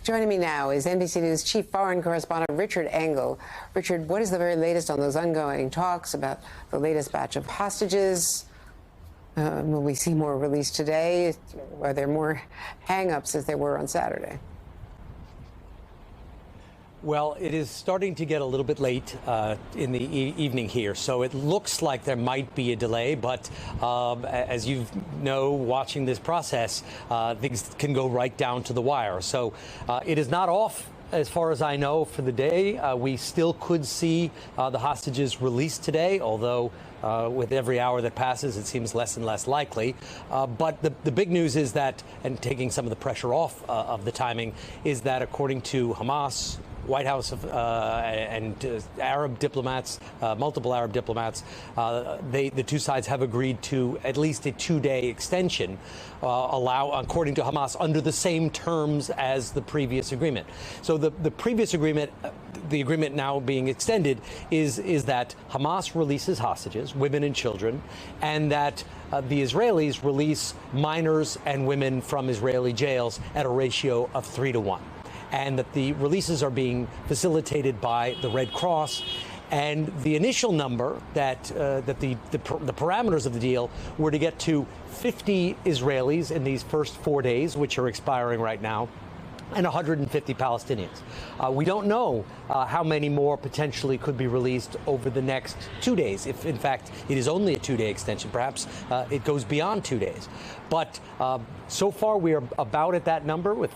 Joining me now is NBC News chief foreign correspondent Richard Engel. Richard, what is the very latest on those ongoing talks about the latest batch of hostages? Will we see more released today? Are there more hang-ups as there were on Saturday? Well, it is starting to get a little bit late in the evening here, so it looks like there might be a delay, but as you know, watching this process, things can go right down to the wire. So it is not off, as far as I know, for the day. We still could see the hostages released today, although with every hour that passes, it seems less and less likely. But the big news is that, and taking some of the pressure off of the timing, is that according to Hamas, White House and Arab diplomats, multiple Arab diplomats, the two sides have agreed to at least a 2-day extension, according to Hamas, under the same terms as the previous agreement. So the previous agreement, the agreement now being extended, is that Hamas releases hostages, women and children, and that the Israelis release minors and women from Israeli jails at a ratio of 3 to 1. And that the releases are being facilitated by the Red Cross. And the initial number that the parameters of the deal were to get to 50 Israelis in these first 4 days, which are expiring right now, and 150 Palestinians. We don't know how many more potentially could be released over the next 2 days. If, in fact, it is only a 2-day extension, perhaps it goes beyond 2 days. But so far, we are about at that number with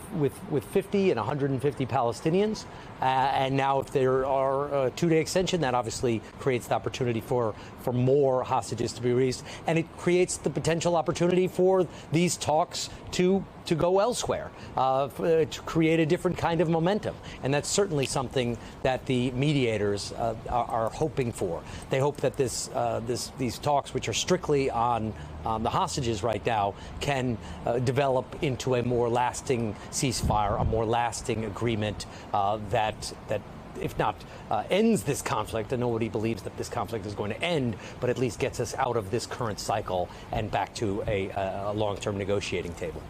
50 and 150 Palestinians. And now, if there are a 2-day extension, that obviously creates the opportunity for more hostages to be released. And it creates the potential opportunity for these talks to go elsewhere, to create a different kind of momentum. And that's certainly something that the mediators are hoping for. They hope that these talks, which are strictly on the hostages right now, can develop into a more lasting ceasefire, a more lasting agreement that if not ends this conflict, and nobody believes that this conflict is going to end, but at least gets us out of this current cycle and back to a long-term negotiating table.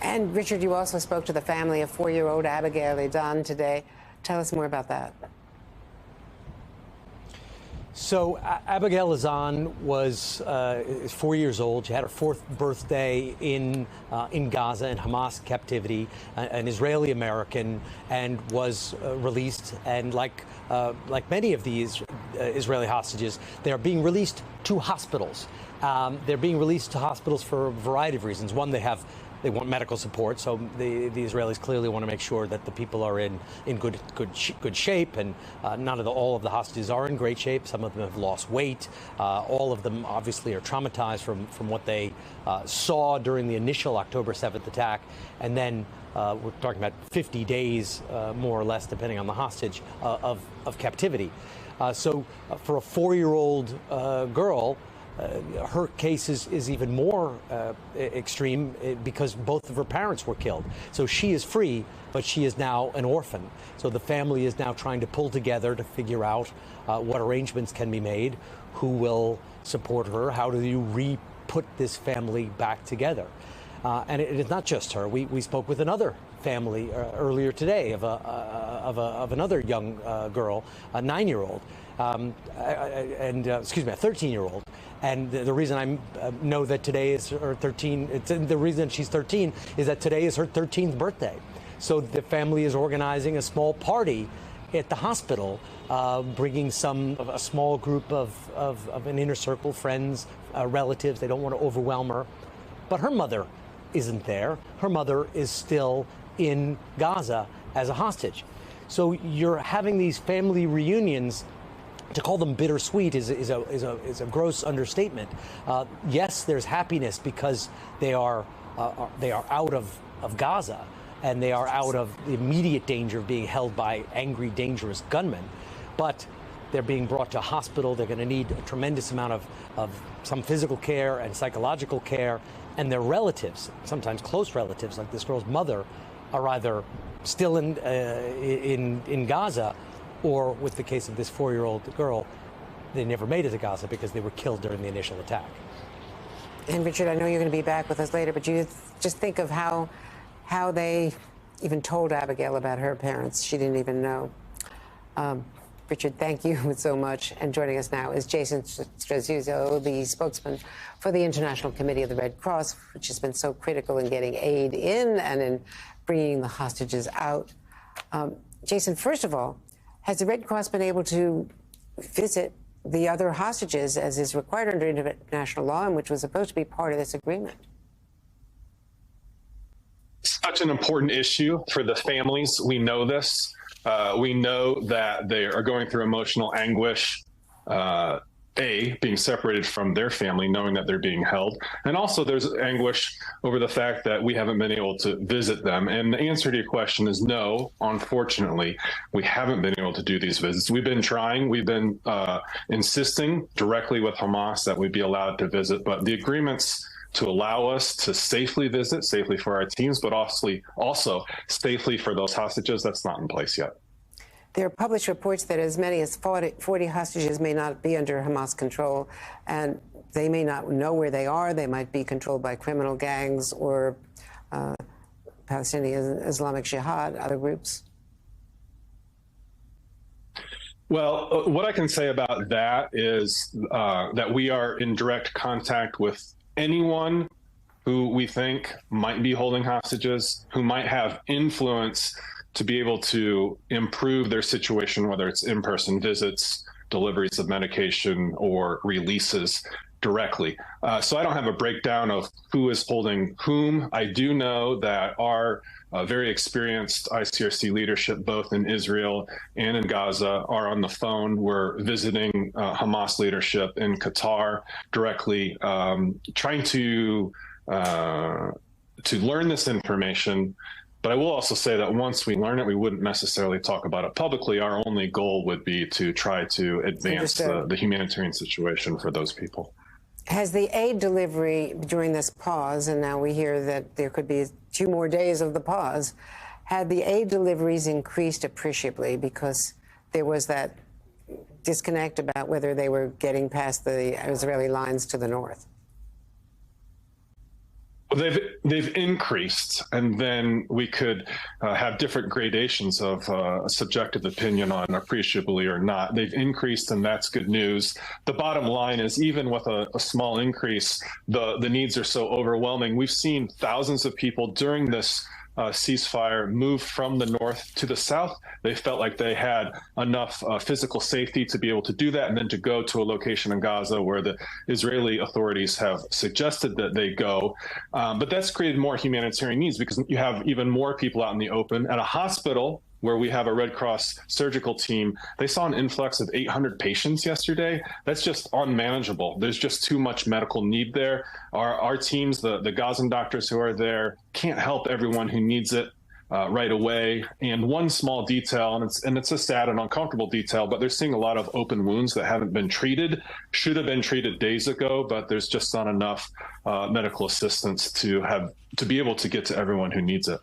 And Richard, you also spoke to the family of 4-year-old Abigail Edan today. Tell us more about that. So Abigail Edan was 4 years old. She had her 4th birthday in Gaza in Hamas captivity, an Israeli American, and was released. And like many of these Israeli hostages, they are being released to hospitals. They're being released to hospitals for a variety of reasons. One, they want medical support, so the Israelis clearly want to make sure that the people are in good shape, and all of the hostages are in great shape. Some of them have lost weight. All of them obviously are traumatized from what they saw during the initial October 7th attack, and then we're talking about 50 days, more or less, depending on the hostage, of captivity. So for a 4-year-old girl, her case is even more extreme because both of her parents were killed. So she is free, but she is now an orphan. So the family is now trying to pull together to figure out what arrangements can be made, who will support her, how do you re-put this family back together. And it is not just her. We spoke with another family earlier today of another young girl, a 9-year-old, excuse me, a 13-year-old. And the reason I know that today is her 13, the reason she's 13 is that today is her 13th birthday. So the family is organizing a small party at the hospital, bringing a small group of an inner circle, friends, relatives. They don't want to overwhelm her. But her mother isn't there. Her mother is still in Gaza as a hostage. So you're having these family reunions. To call them bittersweet is a gross understatement. Yes, there's happiness because they are out of Gaza, and they are out of the immediate danger of being held by angry, dangerous gunmen. But they're being brought to a hospital. They're going to need a tremendous amount of some physical care and psychological care. And their relatives, sometimes close relatives, like this girl's mother, are either still in Gaza, or with the case of this 4-year-old girl, they never made it to Gaza because they were killed during the initial attack. And Richard, I know you're going to be back with us later, but you just think of how they even told Abigail about her parents. She didn't even know. Richard, thank you so much. And joining us now is Jason Strazuzo, the spokesman for the International Committee of the Red Cross, which has been so critical in getting aid in and in bringing the hostages out. Jason, first of all, has the Red Cross been able to visit the other hostages as is required under international law and which was supposed to be part of this agreement? Such an important issue for the families. We know this. We know that they are going through emotional anguish, being separated from their family, knowing that they're being held. And also there's anguish over the fact that we haven't been able to visit them. And the answer to your question is no, unfortunately, we haven't been able to do these visits. We've been trying, we've been insisting directly with Hamas that we be allowed to visit, but the agreements to allow us to safely visit, safely for our teams, but also safely for those hostages, that's not in place yet. There are published reports that as many as 40 hostages may not be under Hamas control, and they may not know where they are. They might be controlled by criminal gangs or Palestinian Islamic Jihad, other groups. Well, what I can say about that is that we are in direct contact with anyone who we think might be holding hostages, who might have influence to be able to improve their situation, whether it's in-person visits, deliveries of medication, or releases directly. So I don't have a breakdown of who is holding whom. I do know that our very experienced ICRC leadership, both in Israel and in Gaza, are on the phone. We're visiting Hamas leadership in Qatar directly, trying to learn this information. But I will also say that once we learn it, we wouldn't necessarily talk about it publicly. Our only goal would be to try to advance the humanitarian situation for those people. Has the aid delivery during this pause, and now we hear that there could be 2 more days of the pause, had the aid deliveries increased appreciably because there was that disconnect about whether they were getting past the Israeli lines to the north? They've increased, and then we could have different gradations of subjective opinion on appreciably or not. They've increased, and that's good news. The bottom line is, even with a small increase, the needs are so overwhelming. We've seen thousands of people during this ceasefire move from the north to the south. They felt like they had enough physical safety to be able to do that, and then to go to a location in Gaza where the Israeli authorities have suggested that they go. But that's created more humanitarian needs because you have even more people out in the open. At a hospital where we have a Red Cross surgical team, they saw an influx of 800 patients yesterday. That's just unmanageable. There's just too much medical need there. Our teams, the Gazan doctors who are there, can't help everyone who needs it right away. And one small detail, and it's a sad and uncomfortable detail, but they're seeing a lot of open wounds that haven't been treated, should have been treated days ago, but there's just not enough medical assistance to be able to get to everyone who needs it.